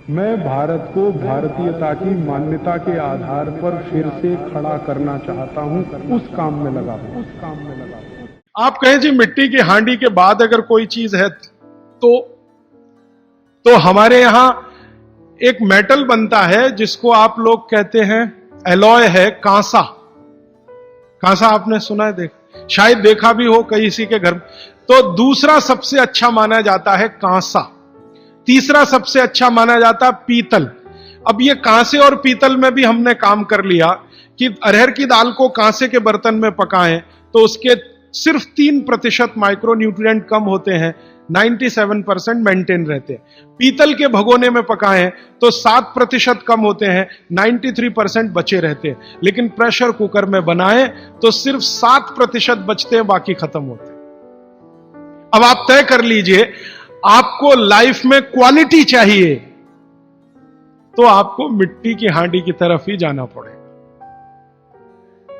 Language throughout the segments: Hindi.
मैं भारत को भारतीयता की मान्यता के आधार पर फिर से खड़ा करना चाहता हूं, उस काम में लगा हूं। आप कहें जी मिट्टी की हांडी के बाद अगर कोई चीज है तो हमारे यहां एक मेटल बनता है जिसको आप लोग कहते हैं एलॉय है, कांसा। कांसा आपने सुना है, शायद देखा भी हो किसी के घर। तो दूसरा सबसे अच्छा माना जाता है कांसा, तीसरा सबसे अच्छा माना जाता है पीतल। अब ये कांसे और पीतल में भी हमने काम कर लिया कि अरहर की दाल को कांसे के बर्तन में पकाएं तो उसके सिर्फ 3% माइक्रोन्यूट्रिएंट कम होते हैं, 97% मेंटेन रहते हैं। पीतल के भगोने में पकाएं तो 7% कम होते हैं, 93% बचे रहते हैं। लेकिन प्रेशर कुकर में बनाएं तो सिर्फ 7% बचते हैं, बाकी खत्म होते हैं। अब आप तय कर लीजिए, आपको लाइफ में क्वालिटी चाहिए तो आपको मिट्टी की हांडी की तरफ ही जाना पड़ेगा।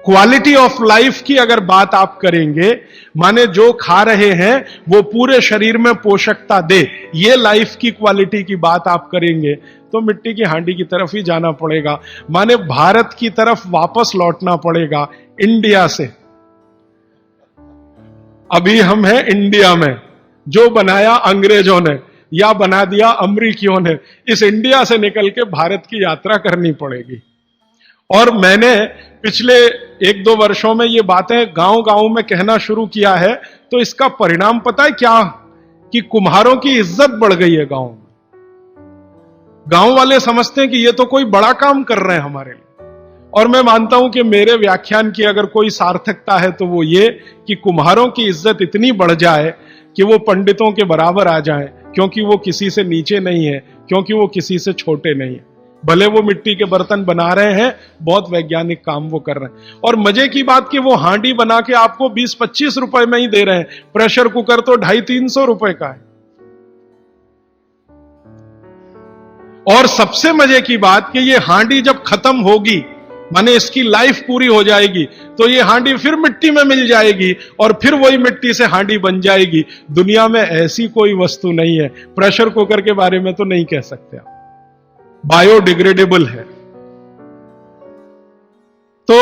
क्वालिटी ऑफ लाइफ की अगर बात आप करेंगे, माने जो खा रहे हैं वो पूरे शरीर में पोषकता दे, ये लाइफ की क्वालिटी की बात आप करेंगे तो मिट्टी की हांडी की तरफ ही जाना पड़ेगा। माने भारत की तरफ वापस लौटना पड़ेगा, इंडिया से। अभी हम हैं इंडिया में, जो बनाया अंग्रेजों ने या बना दिया अमरीकियों ने। इस इंडिया से निकल के भारत की यात्रा करनी पड़ेगी। और मैंने पिछले 1-2 वर्षों में ये बातें गांव गांव में कहना शुरू किया है, तो इसका परिणाम पता है क्या? कि कुम्हारों की इज्जत बढ़ गई है गांव में। गांव वाले समझते हैं कि ये तो कोई बड़ा काम कर रहे हैं हमारे लिए। और मैं मानता हूं कि मेरे व्याख्यान की अगर कोई सार्थकता है तो वो ये कि कुम्हारों की इज्जत इतनी बढ़ जाए कि वो पंडितों के बराबर आ जाएं, क्योंकि वो किसी से नीचे नहीं है, क्योंकि वो किसी से छोटे नहीं है। भले वो मिट्टी के बर्तन बना रहे हैं, बहुत वैज्ञानिक काम वो कर रहे हैं। और मजे की बात कि वो हांडी बना के आपको 20-25 रुपए में ही दे रहे हैं, प्रेशर कुकर तो 250-300 रुपए का है। और सबसे मजे की बात कि ये हांडी जब खत्म होगी, माने इसकी लाइफ पूरी हो जाएगी, तो ये हांडी फिर मिट्टी में मिल जाएगी और फिर वही मिट्टी से हांडी बन जाएगी। दुनिया में ऐसी कोई वस्तु नहीं है। प्रेशर कुकर के बारे में तो नहीं कह सकते आप, बायोडिग्रेडेबल है। तो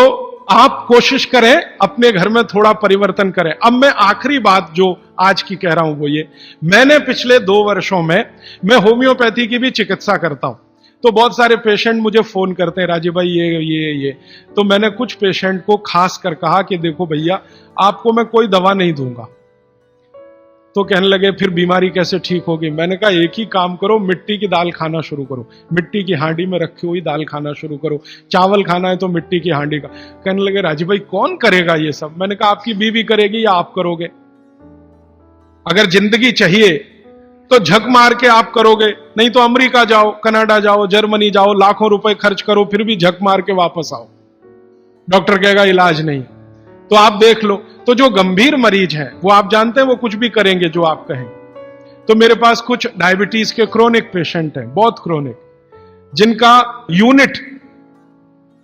आप कोशिश करें अपने घर में थोड़ा परिवर्तन करें। अब मैं आखिरी बात जो आज की कह रहा हूं वो ये, मैंने पिछले 2 वर्षों में मैं होम्योपैथी की भी चिकित्सा करता हूं। तो बहुत सारे पेशेंट मुझे फोन करते हैं, राजीव भाई ये। तो मैंने कुछ पेशेंट को खास कर कहा कि देखो भैया, आपको मैं कोई दवा नहीं दूंगा। तो कहने लगे फिर बीमारी कैसे ठीक होगी? मैंने कहा एक ही काम करो, मिट्टी की दाल खाना शुरू करो, मिट्टी की हांडी में रखी हुई दाल खाना शुरू करो। चावल खाना है तो मिट्टी की हांडी का। कहने लगे राजीव भाई कौन करेगा ये सब? मैंने कहा आपकी बीवी करेगी या आप करोगे? अगर जिंदगी चाहिए तो झक मार के आप करोगे, नहीं तो अमेरिका जाओ, कनाडा जाओ, जर्मनी जाओ, लाखों रुपए खर्च करो, फिर भी झक मार के वापस आओ, डॉक्टर कहेगा इलाज नहीं। तो आप देख लो, तो जो गंभीर मरीज हैं वो आप जानते हैं वो कुछ भी करेंगे जो आप कहें। तो मेरे पास कुछ डायबिटीज के क्रोनिक पेशेंट हैं, बहुत क्रोनिक, जिनका यूनिट,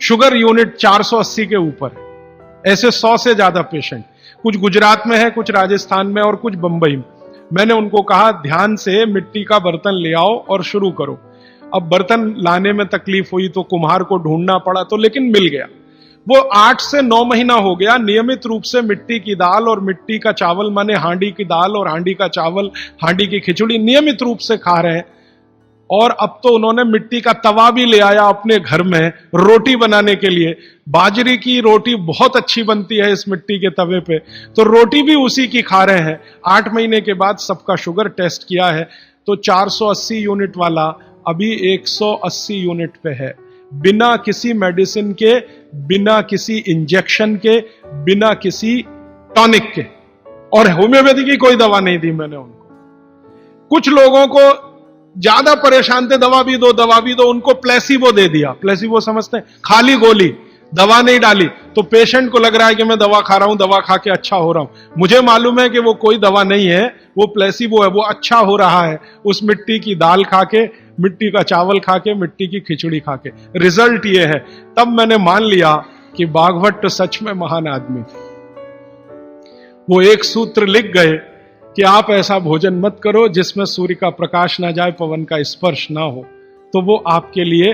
शुगर यूनिट 480 के ऊपर है। ऐसे 100 से ज्यादा पेशेंट, कुछ गुजरात में है, कुछ राजस्थान में और कुछ बंबई में। मैंने उनको कहा ध्यान से मिट्टी का बर्तन ले आओ और शुरू करो। अब बर्तन लाने में तकलीफ हुई तो कुम्हार को ढूंढना पड़ा, तो लेकिन मिल गया। वो 8 से 9 महीना हो गया नियमित रूप से मिट्टी की दाल और मिट्टी का चावल, माने हांडी की दाल और हांडी का चावल, हांडी की खिचड़ी नियमित रूप से खा रहे हैं। और अब तो उन्होंने मिट्टी का तवा भी ले आया अपने घर में रोटी बनाने के लिए। बाजरे की रोटी बहुत अच्छी बनती है इस मिट्टी के तवे पे, तो रोटी भी उसी की खा रहे हैं। 8 महीने के बाद सबका शुगर टेस्ट किया है तो 480 यूनिट वाला अभी 180 यूनिट पे है, बिना किसी मेडिसिन के, बिना किसी इंजेक्शन के, बिना किसी टॉनिक के। और होम्योपैथी की कोई दवा नहीं दी मैंने उनको। कुछ लोगों को ज्यादा परेशान थे, दवा भी दो दवा भी दो, उनको प्लेसिबो दे दिया। प्लेसिबो समझते हैं? खाली गोली, दवा नहीं डाली। तो पेशेंट को लग रहा है कि मैं दवा खा रहा हूं, दवा खा के अच्छा हो रहा हूं। मुझे मालूम है कि वो कोई दवा नहीं है, वो प्लेसिबो है। वो अच्छा हो रहा है उस मिट्टी की दाल खा के, मिट्टी का चावल खा के, मिट्टी की खिचड़ी खा के। रिजल्ट ये है। तब मैंने मान लिया कि बाघभट्ट सच में महान आदमी थे। वो एक सूत्र लिख गए कि आप ऐसा भोजन मत करो जिसमें सूर्य का प्रकाश ना जाए, पवन का स्पर्श ना हो। तो वो आपके लिए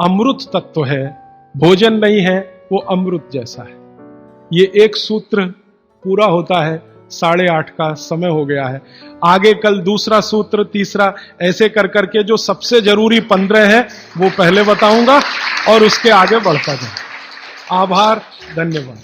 अमृत तत्व है, भोजन नहीं है, वो अमृत जैसा है। ये एक सूत्र पूरा होता है, 8:30 का समय हो गया है। आगे कल दूसरा सूत्र, तीसरा, ऐसे कर करके जो सबसे जरूरी 15 है वो पहले बताऊंगा और उसके आगे बढ़ता जाऊंगा। आभार, धन्यवाद।